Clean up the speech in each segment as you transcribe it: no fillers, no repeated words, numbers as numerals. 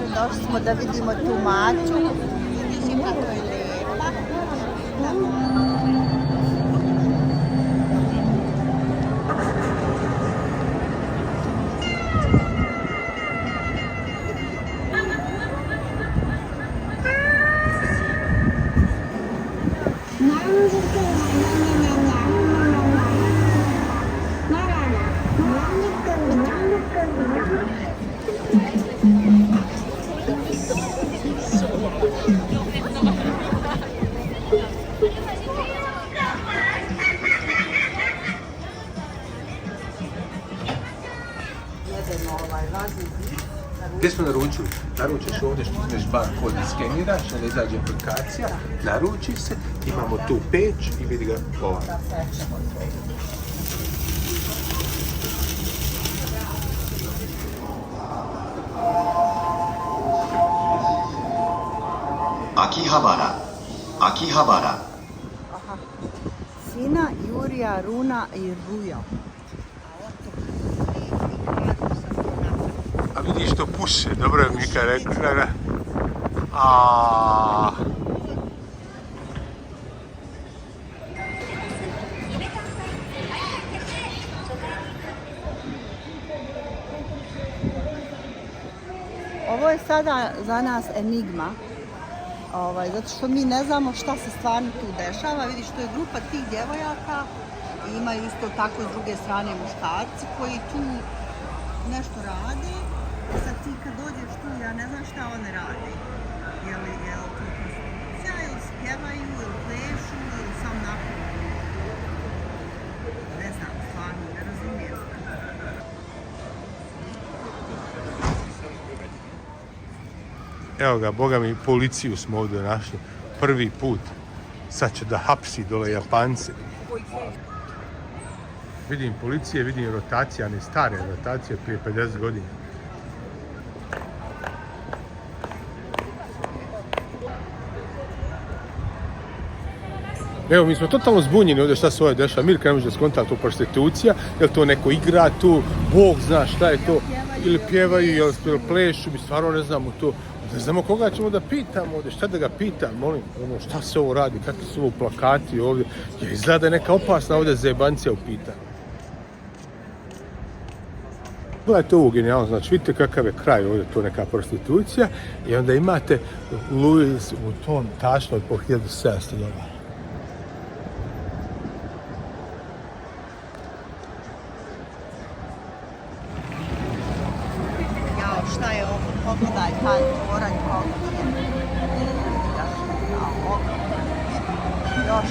Došli smo da vidimo tu maču. Vidite kako je lijepa. Gdje smo naručili? Naručiš ovdje što uzmeš bar kod i skeniraš, onda izađe aplikacija, naruči se, imamo tu peć i vidi ga ovako. Akihabara. Akihabara. Sina, Jurija, Runa i Rujo. A vidiš to puše, dobro je Mika rekao, da. A. Ovo je sada za nas enigma, zato što mi ne znamo šta se stvarno tu dešava. Vidiš, to je grupa tih djevojaka i imaju isto tako s druge strane muškarci koji tu nešto rade. Sad ti kad dođeš tu, ja ne znam šta one rade. Je li tu prostitucija, ili spjevaju, ili plešu, ili sam napravo. Ne znam, stvarno, ne razumijem. Evo ga, boga mi, policiju smo ovdje našli. Prvi put. Sad će da hapsi dole Japance. Vidim policije, vidim rotacije, a ne stare rotacije prije 50 godina. Evo, mi smo totalno zbunjeni ovdje šta se ovdje dešava. Mirka ne može da skonta to prostitucija, jel to neko igra tu, Bog zna šta je to, ili pjevaju, ili plešu, mi stvarno ne znamo to. Ne znamo koga ćemo da pitamo ovdje, šta da ga pitam, molim, šta se ovo radi, kakvi su ovo plakati ovdje, jer izgleda neka opasna ovdje zebancija u pitanju. Gledajte ovo genijalno, znači vidite kakav je kraj ovdje, to neka prostitucija i onda imate Louis Vuitton tašno po 1700 dolara. Šta je ovo? Pogledaj taj toranj koliko je. Još.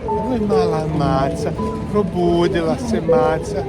Ovo je mala maca, probudila se maca.